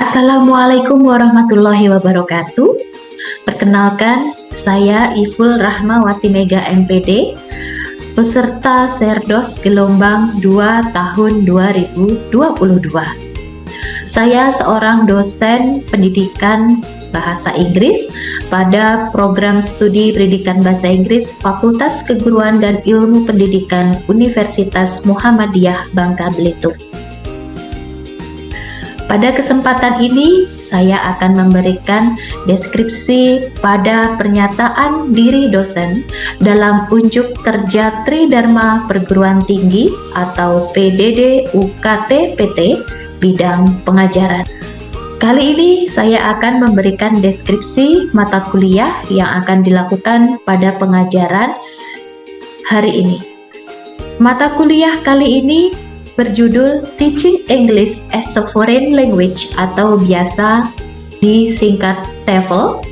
Assalamualaikum warahmatullahi wabarakatuh. Perkenalkan, saya Iful Rahmawati Mega MPD, peserta Serdos gelombang 2 tahun 2022. Saya seorang dosen pendidikan bahasa Inggris pada program studi pendidikan bahasa Inggris Fakultas Keguruan dan Ilmu Pendidikan Universitas Muhammadiyah Bangka Belitung. Pada kesempatan ini, saya akan memberikan deskripsi pada pernyataan diri dosen dalam unjuk kerja Tridharma Perguruan Tinggi atau PDD UKT PT bidang pengajaran. Kali ini saya akan memberikan deskripsi mata kuliah yang akan dilakukan pada pengajaran hari ini. Mata kuliah kali ini berjudul Teaching English as a Foreign Language atau biasa disingkat TEFL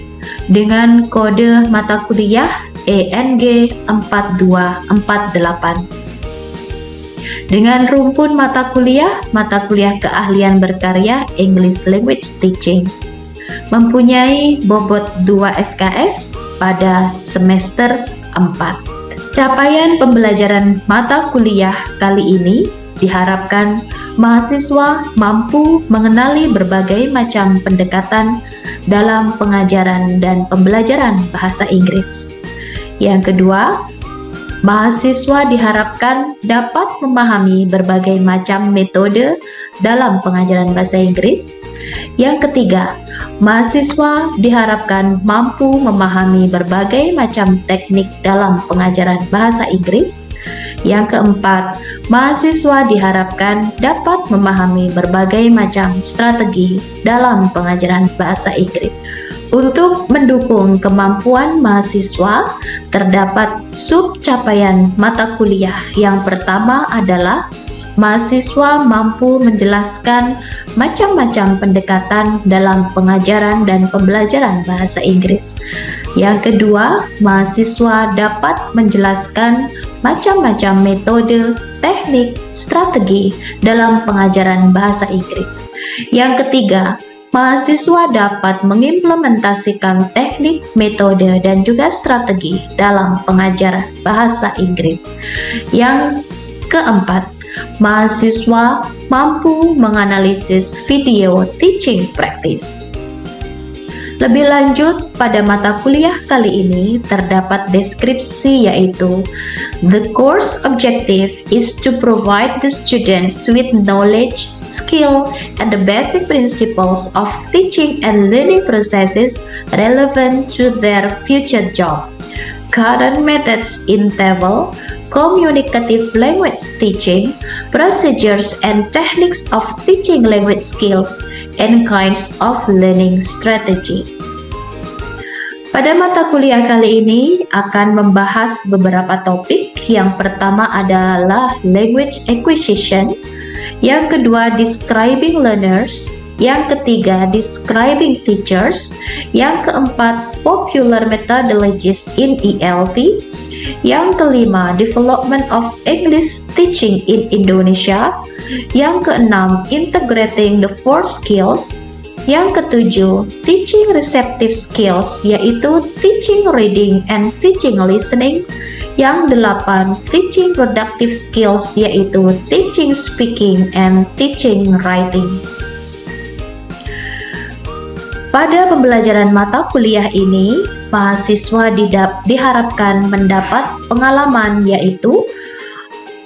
dengan kode mata kuliah ENG 4248 dengan rumpun mata kuliah keahlian berkarya English Language Teaching, mempunyai bobot 2 SKS pada semester 4. Capaian pembelajaran mata kuliah kali ini diharapkan mahasiswa mampu mengenali berbagai macam pendekatan dalam pengajaran dan pembelajaran bahasa Inggris. Yang kedua, mahasiswa diharapkan dapat memahami berbagai macam metode dalam pengajaran bahasa Inggris. Yang ketiga, mahasiswa diharapkan mampu memahami berbagai macam teknik dalam pengajaran bahasa Inggris. Yang keempat, mahasiswa diharapkan dapat memahami berbagai macam strategi dalam pengajaran bahasa Inggris. Untuk mendukung kemampuan mahasiswa, terdapat sub-capaian mata kuliah. Yang pertama adalah mahasiswa mampu menjelaskan macam-macam pendekatan dalam pengajaran dan pembelajaran bahasa Inggris. Yang kedua, mahasiswa dapat menjelaskan macam-macam metode, teknik, strategi dalam pengajaran bahasa Inggris. Yang ketiga, mahasiswa dapat mengimplementasikan teknik, metode, dan juga strategi dalam pengajaran bahasa Inggris. Yang keempat, mahasiswa mampu menganalisis video teaching practice. Lebih lanjut, pada mata kuliah kali ini terdapat deskripsi yaitu the course objective is to provide the students with knowledge, skill, and the basic principles of teaching and learning processes relevant to their future job. Current methods in TEFL, communicative language teaching, procedures and techniques of teaching language skills, and kinds of learning strategies. Pada mata kuliah kali ini akan membahas beberapa topik. Yang pertama adalah language acquisition, yang kedua describing learners, yang ketiga describing teachers, yang keempat popular methodologies in ELT, yang kelima development of English teaching in Indonesia, yang keenam integrating the four skills, yang ketujuh teaching receptive skills yaitu teaching reading and teaching listening, yang delapan teaching productive skills yaitu teaching speaking and teaching writing. Pada pembelajaran mata kuliah ini, mahasiswa diharapkan mendapat pengalaman yaitu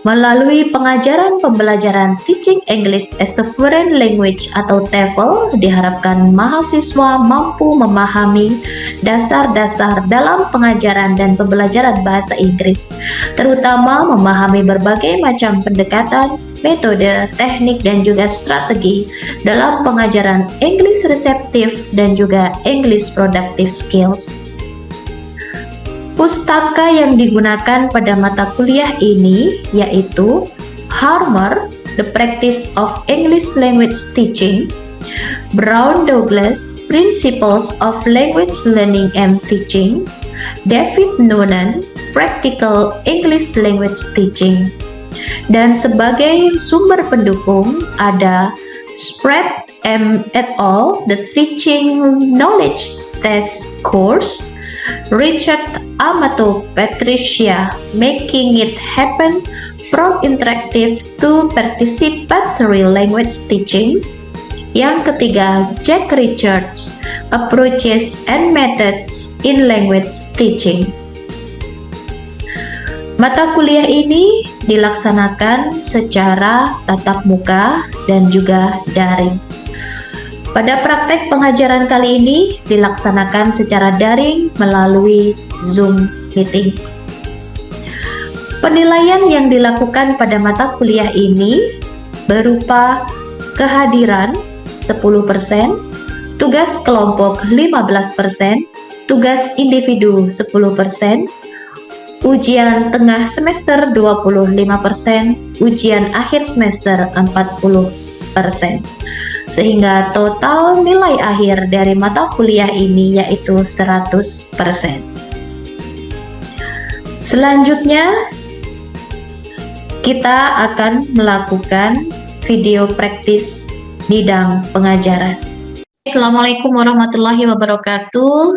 melalui pengajaran pembelajaran Teaching English as a Foreign Language atau TEFL, diharapkan mahasiswa mampu memahami dasar-dasar dalam pengajaran dan pembelajaran bahasa Inggris, terutama memahami berbagai macam pendekatan, metode, teknik, dan juga strategi dalam pengajaran English Receptive dan juga English Productive Skills. Pustaka yang digunakan pada mata kuliah ini yaitu Harmer, The Practice of English Language Teaching, Brown Douglas, Principles of Language Learning and Teaching, David Noonan, Practical English Language Teaching. Dan sebagai sumber pendukung ada Spread et al., the Teaching Knowledge Test course, Richard Amato Patricia, Making It Happen from Interactive to Participatory Language Teaching. Yang ketiga, Jack Richards, Approaches and Methods in Language Teaching. Mata kuliah ini dilaksanakan secara tatap muka dan juga daring. Pada praktek pengajaran kali ini dilaksanakan secara daring melalui Zoom meeting. Penilaian yang dilakukan pada mata kuliah ini berupa kehadiran 10%, tugas kelompok 15%, tugas individu 10%, ujian tengah semester 25%, ujian akhir semester 40%. Sehingga total nilai akhir dari mata kuliah ini yaitu 100%. Selanjutnya, kita akan melakukan video praktis bidang pengajaran. Assalamualaikum warahmatullahi wabarakatuh.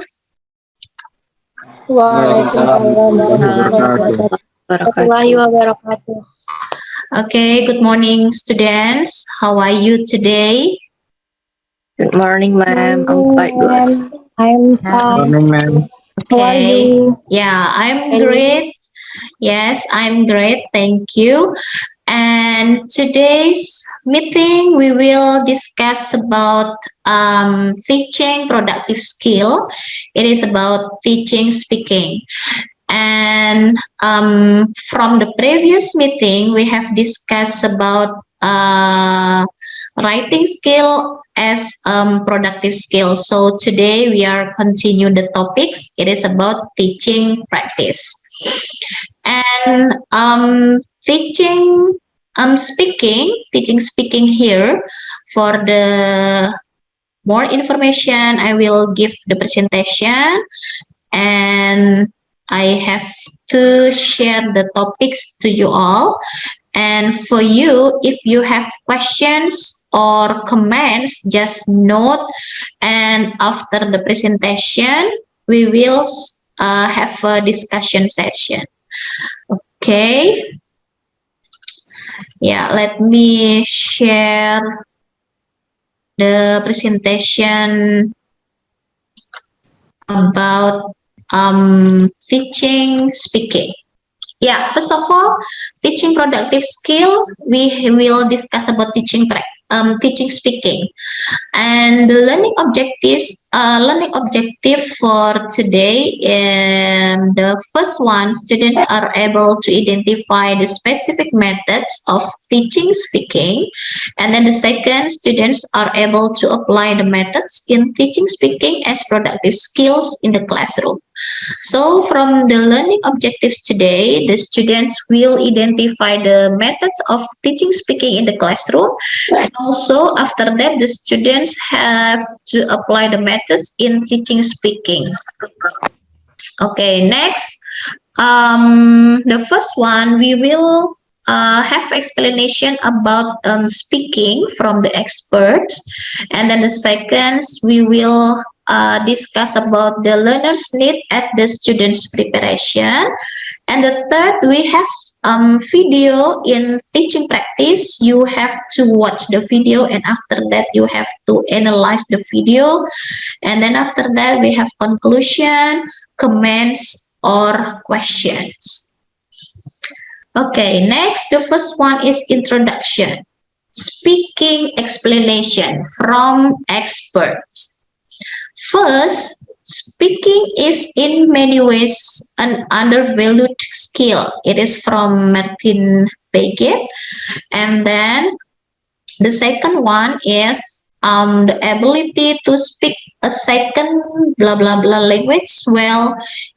Waalaikumsalam warahmatullahi wabarakatuh. Okay, good morning students. How are you today? Good morning, ma'am. I'm quite good. I'm fine. Morning, ma'am. How are Okay. you? Yeah, I'm great. Yes, I'm great. Thank you. And today's meeting, we will discuss about teaching productive skill. It is about teaching speaking. And from the previous meeting, we have discussed about writing skill as productive skill. So today we are continue the topics. It is about teaching practice. And teaching speaking here. For the more information, I will give the presentation, and I have to share the topics to you all. And for you, if you have questions or comments, just note, and after the presentation, we will have a discussion session. Okay. Yeah, let me share the presentation about teaching speaking. Yeah, first of all, teaching productive skill, we will discuss about teaching speaking. And the learning objective for today, and the first one, students are able to identify the specific methods of teaching speaking. And then the second, students are able to apply the methods in teaching speaking as productive skills in the classroom. So from the learning objectives today, the students will identify the methods of teaching speaking in the classroom. And also after that, the students have to apply the methods in teaching speaking. Okay, next, the first one, we will have explanation about speaking from the experts. And then the second, we will discuss about the learner's need as the student's preparation. And the third, we have video in teaching practice. You have to watch the video, and after that you have to analyze the video. And then after that we have conclusion, comments, or questions. Okay, next, the first one is introduction. Speaking explanation from experts. First, speaking is in many ways an undervalued skill. It is from Martin Beckett. And then the second one is the ability to speak a second blah blah blah language well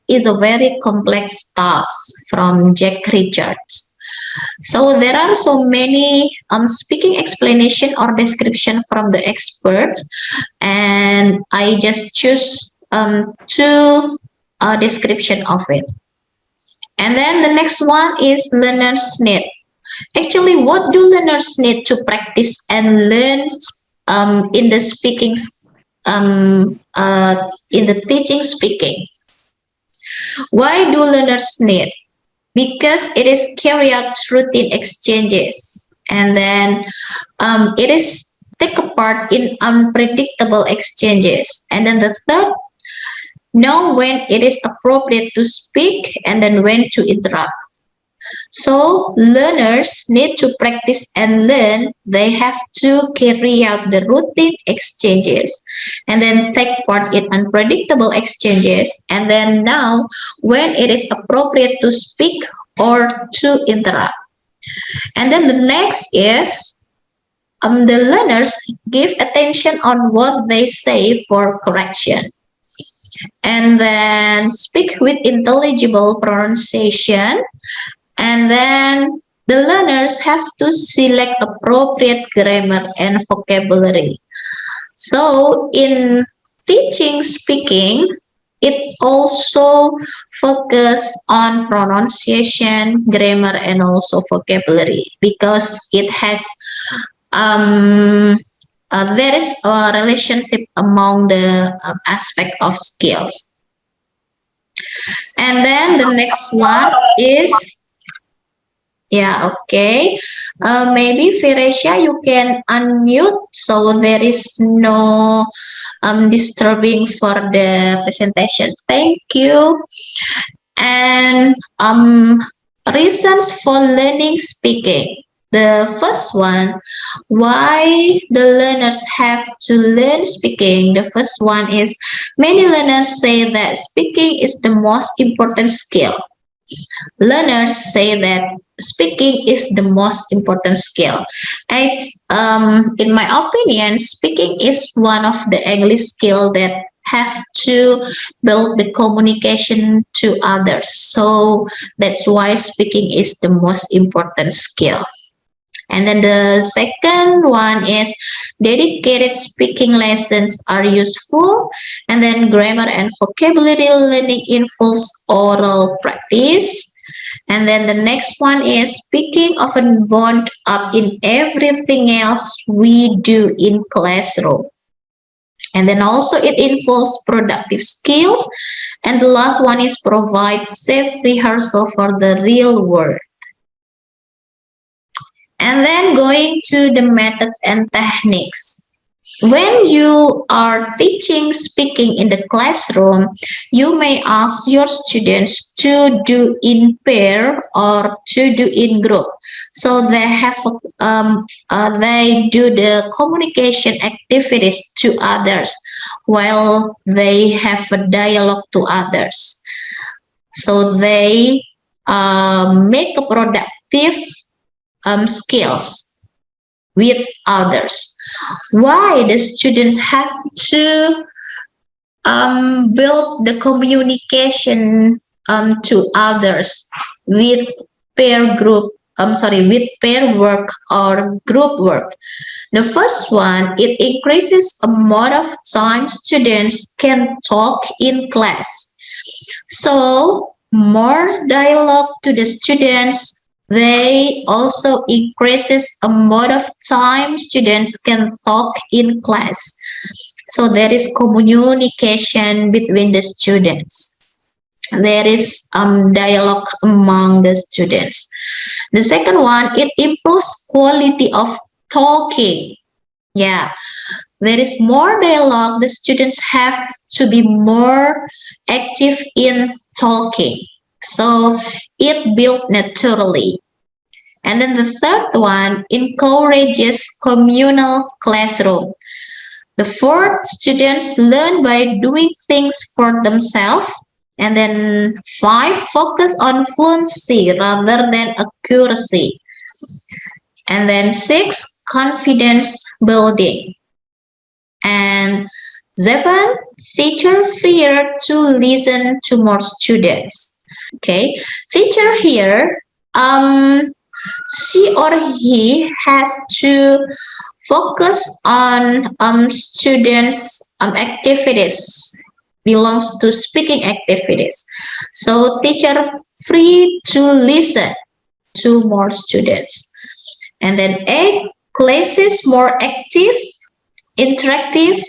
is a very complex task, from Jack Richards. So there are so many speaking explanation or description from the experts, and I just choose two description of it. And then the next one is learner's need. Actually, what do learners need to practice and learn in the speaking, in the teaching speaking. Why do learners need? Because it is carry out routine exchanges, and then it is take a part in unpredictable exchanges. And then the third, know when it is appropriate to speak and then when to interrupt. So learners need to practice and learn. They have to carry out the routine exchanges and then take part in unpredictable exchanges, and then now when it is appropriate to speak or to interrupt. And then the next is the learners give attention on what they say for correction, and then speak with intelligible pronunciation, and then the learners have to select appropriate grammar and vocabulary. So in teaching speaking, it also focus on pronunciation, grammar, and also vocabulary, because it has there is a relationship among the aspect of skills. And then the next one is, yeah, okay. Maybe Firesha, you can unmute so there is no disturbing for the presentation. Thank you. And reasons for learning speaking. The first one, why the learners have to learn speaking. The first one is many learners say that speaking is the most important skill. Learners say that speaking is the most important skill. And in my opinion, speaking is one of the English skill that have to build the communication to others. So that's why speaking is the most important skill. And then the second one is dedicated speaking lessons are useful. And then grammar and vocabulary learning involves oral practice. And then the next one is speaking often bound up in everything else we do in classroom. And then also it involves productive skills. And the last one is provide safe rehearsal for the real world. And then going to the methods and techniques. When you are teaching speaking in the classroom, you may ask your students to do in pair or to do in group. So they have they do the communication activities to others while they have a dialogue to others. So they make a productive skills with others. Why the students have to build the communication to others with pair group, with pair work or group work. The first one, it increases the amount of time students can talk in class. So more dialogue to the students, they also increases amount of time students can talk in class. So there is communication between the students. There is dialogue among the students. The second one, it improves quality of talking. Yeah, there is more dialogue. The students have to be more active in talking. So it built naturally. And then the third one, encourages communal classroom. The fourth, students learn by doing things for themselves. And then 5, focus on fluency rather than accuracy. And then 6, confidence building. And 7, teacher freer to listen to more students. Okay, teacher here, she or he has to focus on students' activities, belongs to speaking activities. So teacher free to listen to more students. And then 8, classes more active. interactive,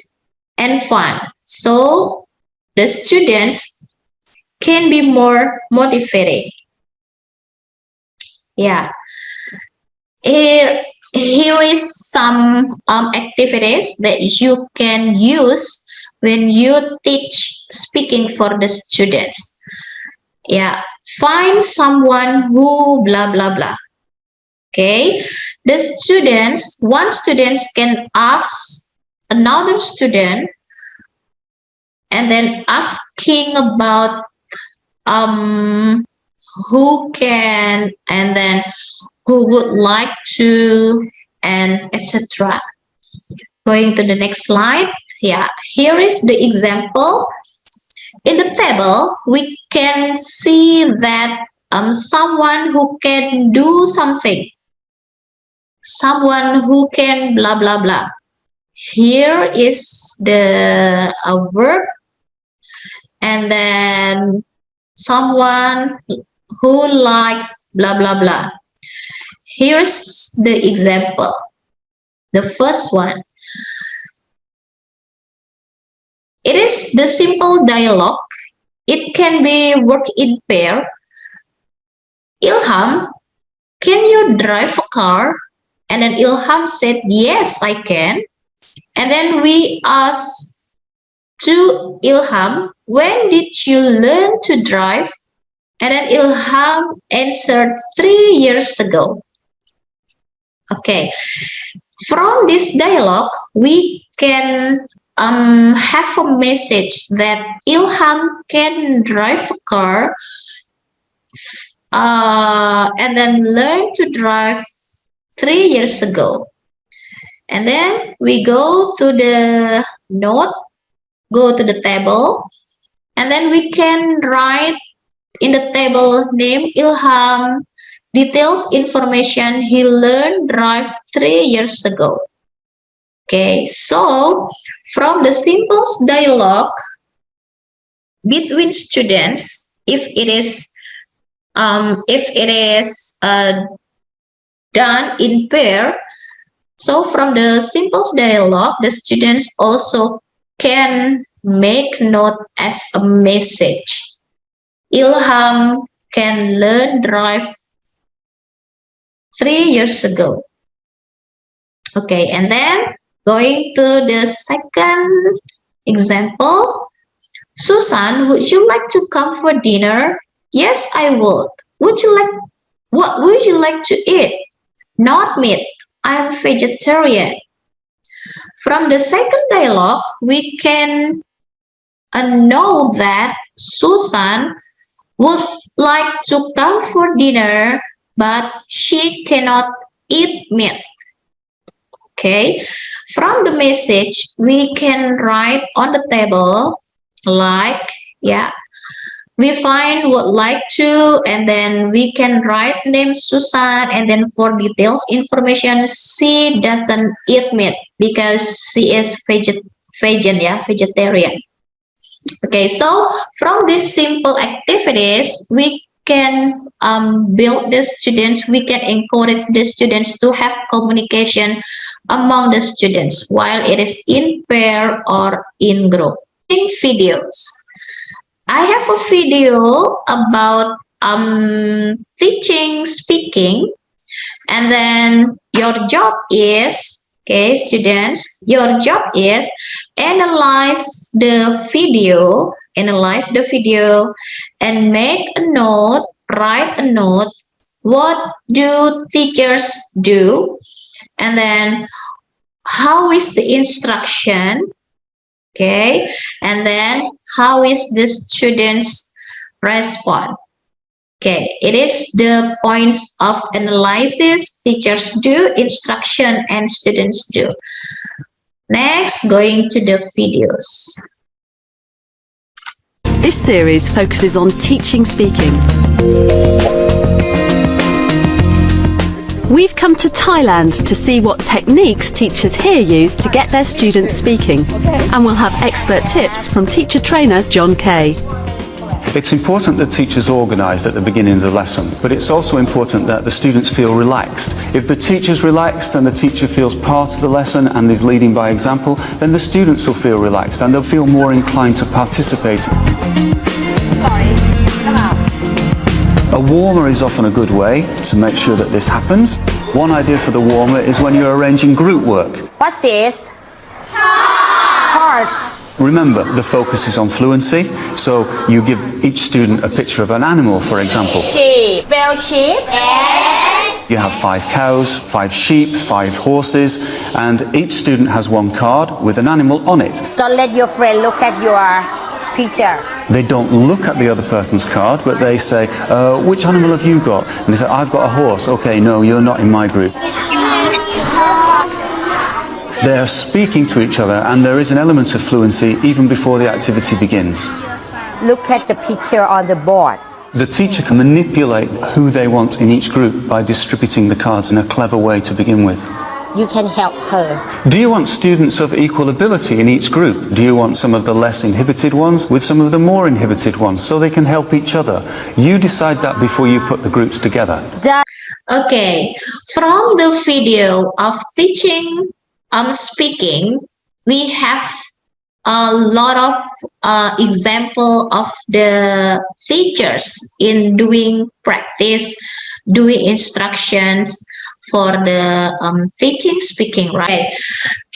and fun. So the students can be more motivated. Yeah. Here is some activities that you can use when you teach speaking for the students. Yeah, find someone who blah blah blah. Okay, one student can ask another student and then asking about who can, and then who would like to, and etc. Going to the next slide. Yeah, here is the example. In the table, we can see that someone who can do something, someone who can blah blah blah. Here is the verb, and then someone who likes blah blah blah. Here's the example. The first one. It is the simple dialogue. It can be work in pair. Ilham, can you drive a car? And then Ilham said, yes, I can. And then we asked to Ilham, when did you learn to drive? And then Ilham answered 3 years ago. Okay, from this dialogue, we can have a message that Ilham can drive a car and then learn to drive 3 years ago. And then we go to the note, go to the table, and then we can write in the table name Ilham, details information he learned drive 3 years ago. Okay, so from the simple dialogue between students, if it is done in pair, so from the simple dialogue, the students also can make note as a message. Ilham can learn drive 3 years ago. Okay, and then going to the second example. Susan, would you like to come for dinner? Yes, I would. What would you like to eat? Not meat. I'm vegetarian. From the second dialogue, we can know that Susan would like to come for dinner, but she cannot eat meat. Okay, from the message, we can write on the table like, yeah, we find would like to, and then we can write name Susan, and then for details information, she doesn't eat meat because she is vegetarian. Okay, so from these simple activities, we can build the students, we can encourage the students to have communication among the students while it is in pair or in group. In videos, I have a video about teaching speaking, and then your job is, okay, students, your job is analyze the video and make a note, write a note. What do teachers do? And then how is the instruction? Okay, and then how is the students respond? Okay, it is the points of analysis teachers do, instruction, and students do. Next, going to the videos. This series focuses on teaching speaking. We've come to Thailand to see what techniques teachers here use to get their students speaking, and we'll have expert tips from teacher trainer John Kay. It's important that teachers organise at the beginning of the lesson, but it's also important that the students feel relaxed. If the teacher's relaxed and the teacher feels part of the lesson and is leading by example, then the students will feel relaxed and they'll feel more inclined to participate. A warmer is often a good way to make sure that this happens. One idea for the warmer is when you're arranging group work. What's this? Horse. Remember, the focus is on fluency, so you give each student a picture of an animal, for example. Sheep. Spell sheep. You have 5 cows, 5 sheep, 5 horses, and each student has one card with an animal on it. Don't let your friend look at your picture. They don't look at the other person's card, but they say, which animal have you got? And they say, I've got a horse. Okay, no, you're not in my group. They're speaking to each other, and there is an element of fluency even before the activity begins. Look at the picture on the board. The teacher can manipulate who they want in each group by distributing the cards in a clever way to begin with. You can help her. Do you want students of equal ability in each group? Do you want some of the less inhibited ones with some of the more inhibited ones so they can help each other? You decide that before you put the groups together. Okay, from the video of teaching speaking, we have a lot of example of the teachers in doing practice, doing instructions for the teaching speaking, right?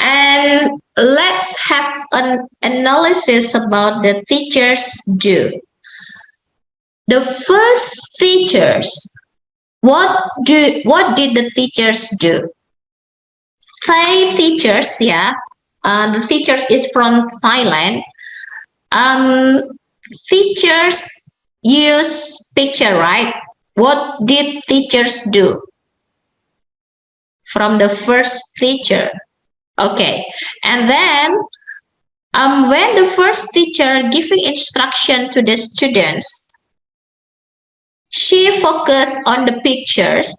And let's have an analysis about the teachers do. The first teachers, what did the teachers do? Thai teachers, yeah, the teachers is from Thailand. Teachers use picture, right? What did teachers do? From the first teacher. Okay, and then when the first teacher giving instruction to the students, she focused on the pictures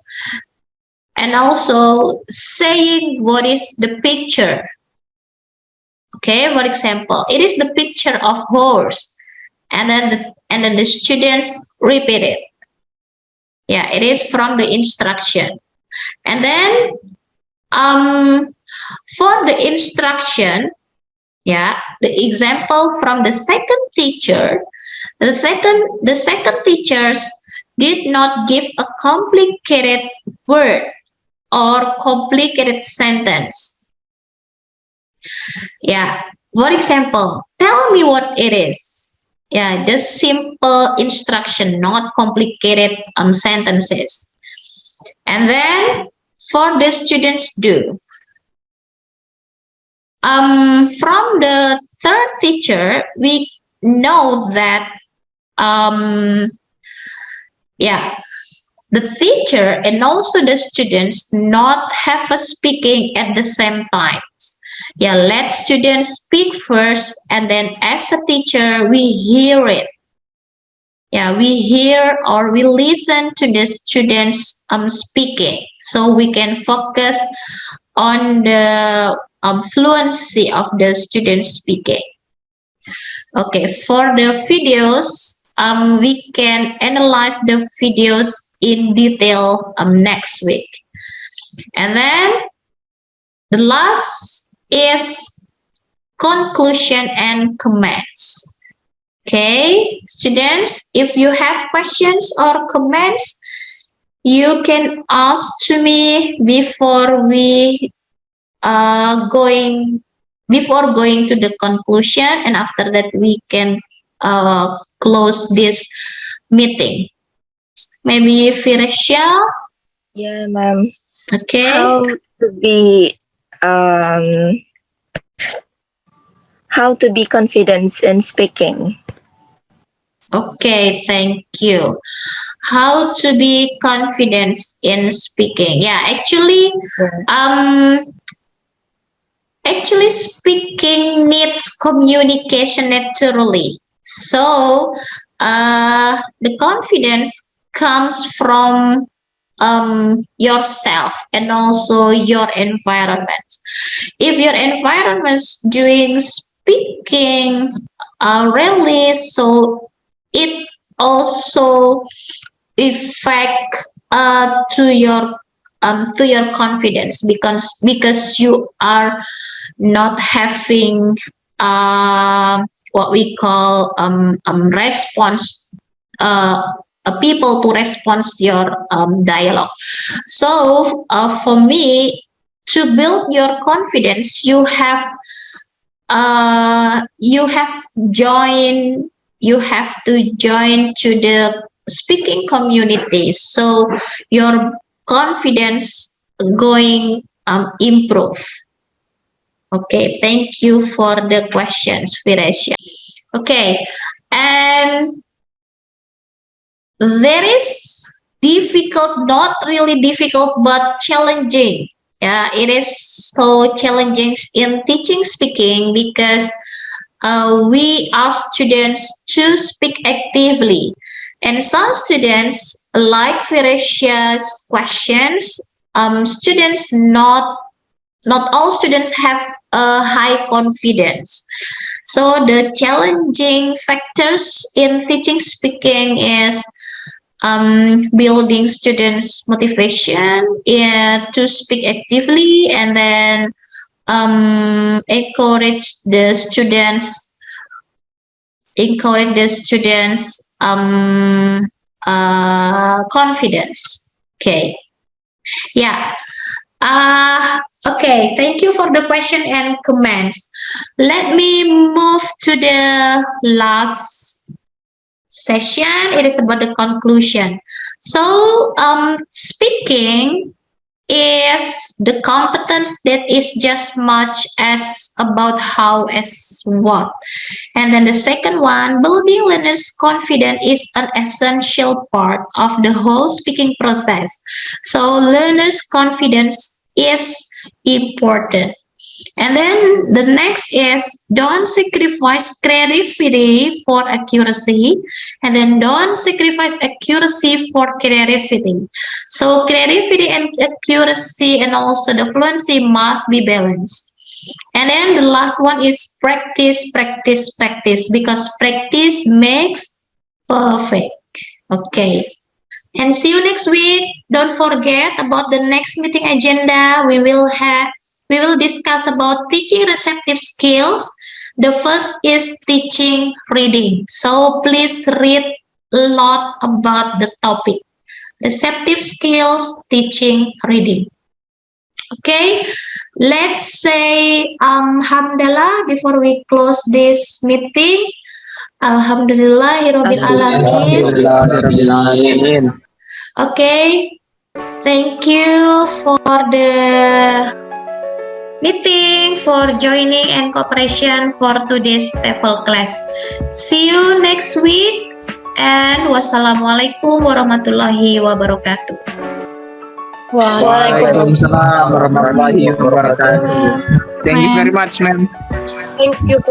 and also saying what is the picture. Okay, for example, it is the picture of horse, and then the students repeat it. Yeah, it is from the instruction. And then for the instruction, yeah, the example from the second teacher, the second teachers did not give a complicated word or complicated sentence. Yeah, for example, tell me what it is. Yeah, just simple instruction, not complicated sentences. And then for the students do. From the third teacher, we know that yeah, the teacher and also the students not have a speaking at the same time. Yeah, let students speak first, and then as a teacher, we hear it. Yeah, we hear or we listen to the students speaking, so we can focus on the fluency of the students speaking. Okay, for the videos, we can analyze the videos in detail next week. And then the last is conclusion and comments. Okay, students, if you have questions or comments, you can ask to me before going to the conclusion, and after that we can close this meeting. Maybe Firesha? Yeah, ma'am. Okay. How to be confident in speaking. Okay, thank you. How to be confident in speaking? Yeah, actually speaking needs communication naturally. So the confidence comes from yourself and also your environment. If your environment is doing speaking really, so it also affect to your confidence, because you are not having what we call response, people to respond your dialogue. So for me, to build your confidence, you have to join to the speaking community, so your confidence going improve. Okay, thank you for the questions, Firesha. Okay, and there is difficult, not really difficult, but challenging. Yeah, it is so challenging in teaching speaking, because we ask students to speak actively, and some students, like Firesha's questions, students not all students have a high confidence. So the challenging factors in teaching speaking is building students' motivation to speak actively, and then encourage the students confidence. Okay, yeah. Okay, thank you for the question and comments. Let me move to the last session. It is about the conclusion. So speaking is the competence that is just much as about how as what. And then the second one, building learners' confidence, is an essential part of the whole speaking process. So learners' confidence is important. And then the next is, don't sacrifice creativity for accuracy, and then don't sacrifice accuracy for creativity. So creativity and accuracy and also the fluency must be balanced. And then the last one is practice, practice, practice, because practice makes perfect. Okay. And see you next week. Don't forget about the next meeting agenda. We will discuss about teaching receptive skills. The first is teaching reading. So please read a lot about the topic. Receptive skills, teaching reading. Okay, let's say Alhamdulillah before we close this meeting. Alhamdulillahirabbil alamin. Okay, thank you for the meeting, for joining and cooperation for today's TEFL class. See you next week, and wassalamualaikum warahmatullahi wabarakatuh. Waalaikumsalam warahmatullahi wabarakatuh. Thank you very much, ma'am. Thank you.